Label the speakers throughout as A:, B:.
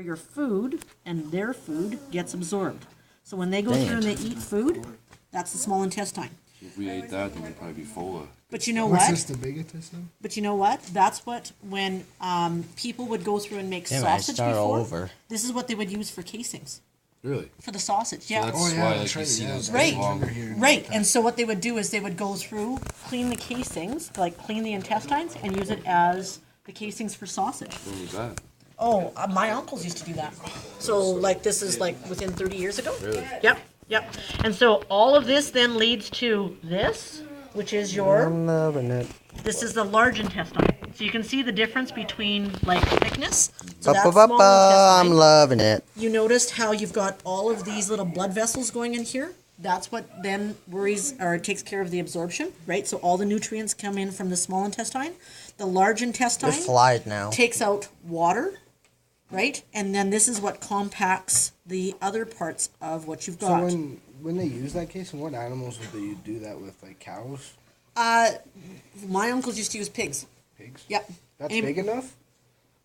A: your food and their food gets absorbed. So when they go through and they eat food, that's the small intestine.
B: If we ate that, then we'd probably be full of.
A: But you know
C: What's
A: what?
C: this, the big intestine?
A: But you know what? That's what when people would go through and make sausage
D: start all
A: before.
D: over.
A: This is what they would use for casings
B: Really?
A: for the sausage.
B: So
A: Yeah.
B: that's
C: Oh, yeah,
B: why,
C: that's
B: like, you
C: right,
B: see
C: yeah.
B: those
A: Right.
B: long.
A: Right, and so what they would do is they would go through, clean the casings, like clean the intestines, and use it as the casings for sausage.
B: When was that?
A: Oh, my uncles used to do that. So, like, this is like within 30 years ago?
B: Really?
A: Yep, yep. And so all of this then leads to this, which is your,
D: I'm loving it.
A: this is the large intestine. So you can see the difference between, like, thickness. So that's
D: Ba-ba-ba-ba,
A: small
D: I'm
A: intestine.
D: loving it.
A: You noticed how you've got all of these little blood vessels going in here? That's what then worries or takes care of the absorption, right? So all the nutrients come in from the small intestine. The large intestine
D: They're flies now.
A: takes out water, right? And then this is what compacts the other parts of what you've
C: So
A: got.
C: when they use that casing, what animals would they do that with? Like cows,
A: My uncles used to use pigs.
C: pigs?
A: Yep.
C: That's
A: Any-
C: big enough?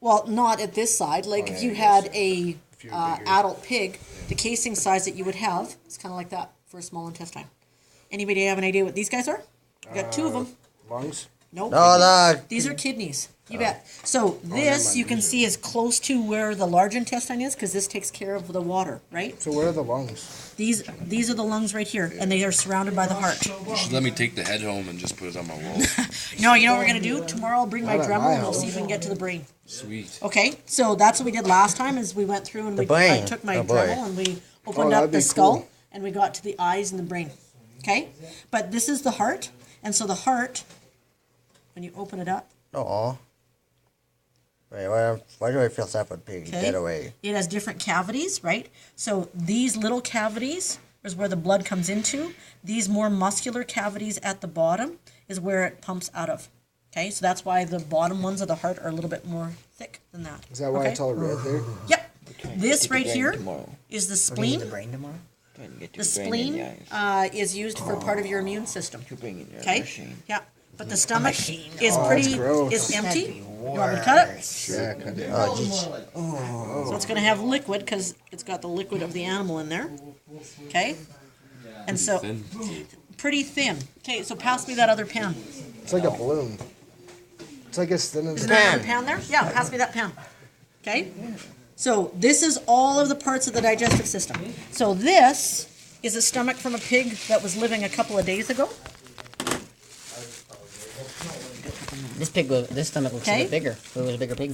A: Well, not at this side. Like
C: Oh,
A: if
C: yeah,
A: you
C: I
A: had
C: guess.
A: a
C: If you're bigger.
A: adult pig, the casing size that you would have is kind of like that for a small intestine. Anybody have an idea what these guys are? You got two of them.
C: Lungs?
A: Nope.
D: Oh, the
A: These are kidneys. You bet. So this
C: mind.
A: you can see is close to where the large intestine is because this takes care of the water, right?
C: So where are the lungs?
A: These are the lungs right here, and they are surrounded by the heart.
B: You should let me take the head home and just put it on my wall.
A: No, you know what we're gonna do? Tomorrow I'll bring my
C: Not at
A: Dremel
C: my
A: and we'll see
C: house.
A: if we can get to the brain.
B: Sweet.
A: Okay, so that's what we did last time is we went through and I
D: brain.
A: took my
D: Oh, boy.
A: Dremel and we opened
C: that'd
A: up the
C: be
A: skull
C: cool.
A: and we got to the eyes and the brain. Okay, but this is the heart, and so the heart, when you open it up,
D: oh. Wait, why do I feel sad for pig?
A: okay,
D: Get away.
A: it has different cavities, right? So these little cavities is where the blood comes into. These more muscular cavities at the bottom is where it pumps out of. Okay, so that's why the bottom ones of the heart are a little bit more thick than that.
C: Is that why
A: okay?
C: it's all red there?
A: Yep. This
E: Get the
A: right
E: brain
A: here
E: tomorrow.
A: is the
D: We're getting the
A: spleen.
D: brain tomorrow?
E: Trying to get
A: The
E: your brain in
A: spleen
E: the eyes.
A: is used for part of your immune system.
E: You're bringing your
A: Okay?
E: machine.
A: Yeah. But the stomach
D: machine.
A: is
C: Oh,
A: pretty,
C: that's gross.
A: is empty.
D: That'd be
A: You want me to cut it?
C: Yeah, cut it.
D: Oh, jeez.
A: So it's going to have liquid because it's got the liquid of the animal in there. Okay? And so,
B: Thin.
A: pretty thin. Okay, so pass me that other pan.
C: It's like a balloon. It's like it's thin as
A: Isn't
C: a
A: that another pan there? Yeah, pass me that pan. Okay? So this is all of the parts of the digestive system. So this is a stomach from a pig that was living a couple of days ago.
D: This stomach looks a
A: Okay.
D: bit bigger. If it was a bigger pig.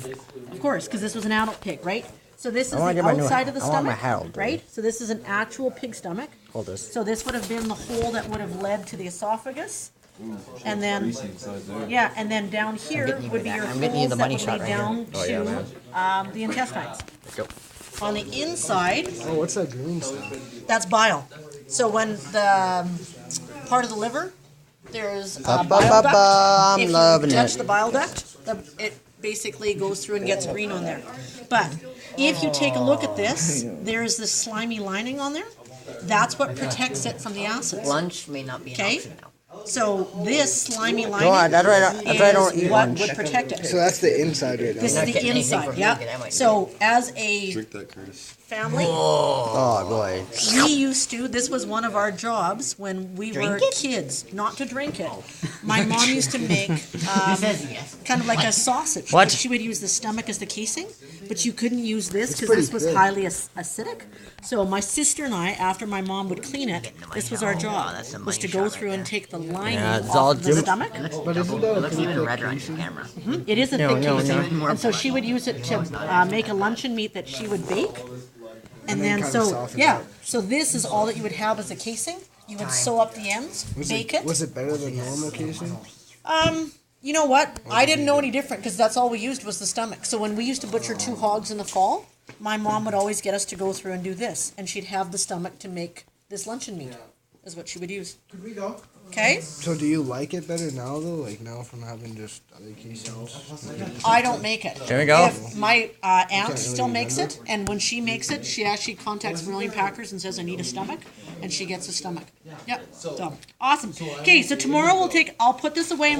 A: Of course, because this was an adult pig, right? So this is
D: I wanna
A: the
D: get my new-
A: outside of the
D: I want my
A: stomach,
D: Harold.
A: right? So this is an actual pig stomach.
D: Hold this.
A: So this would have been the hole that would have led to the esophagus. And then, yeah, and then down here
D: getting you
A: would be
D: that.
A: your
D: I'm getting you
A: holes
D: the
A: that
D: money
A: would
D: shot
A: lead
D: right
A: down
D: here. Oh, yeah,
A: to the intestines.
D: Go.
A: On the inside,
C: Oh, what's that green stuff?
A: that's bile. So when the part of the liver, there's a bile
D: Ba-ba-ba-ba,
A: duct.
D: I'm
A: If you
D: loving
A: touch
D: it.
A: the bile duct, it basically goes through and gets green on there. But if you take a look at this, there's this slimy lining on there. That's what protects it from the acids.
D: Lunch may not be an
A: Okay.
D: option now.
A: So this slimy
D: on,
A: lining
D: that's why I don't
A: is
D: eat
A: what
D: lunch.
A: would protect it.
C: So that's the inside right now.
A: This is
D: not
A: the
D: getting anything
A: inside,
D: from
A: yeah.
D: vegan, I might
A: So as a
B: Drink that, Curtis.
A: family,
D: Oh, boy.
A: we used to, this was one of our jobs when we
D: Drink
A: were
D: it?
A: kids, not to drink it. My mom used to make
D: says yes.
A: kind of like a sausage.
D: What?
A: But she would use the stomach as the casing, but you couldn't use this because
C: pretty
A: this was
C: thick.
A: highly acidic. So my sister and I, after my mom would clean it, this was our job,
D: that's the
A: was to
D: money
A: go
D: shot right
A: through and
D: there.
A: take the lining
D: Yeah, it's
A: off
D: all
A: of the
D: Jim-
A: stomach.
C: But isn't that a
D: Looks
C: pretty
D: even
C: thick
D: redder on
C: casing?
D: your camera.
A: It is a
D: No,
A: thick
D: no,
A: casing,
D: no.
A: and so she would use it to make a luncheon meat that she would bake. And
C: then
A: then,
C: kinda
A: so,
C: soften
A: yeah,
C: it.
A: so this is all that you would have as a casing. You would sew up the ends, bake it.
C: Was it better than normal casing?
A: You know what? I didn't know any different because that's all we used was the stomach. So when we used to butcher 2 hogs in the fall, my mom would always get us to go through and do this, and she'd have the stomach to make this luncheon meat. Is what she would use.
F: Could we go?
A: Okay?
C: So do you like it better now though? Like now from having just other casings?
A: I don't make it.
D: There we go.
A: If my aunt
C: really
A: still makes
C: remember?
A: it, and when she makes it, she actually contacts Vermilion Packers and says, "I need a stomach," and she gets a stomach. Yep. So awesome. Okay, so tomorrow I'll put this away.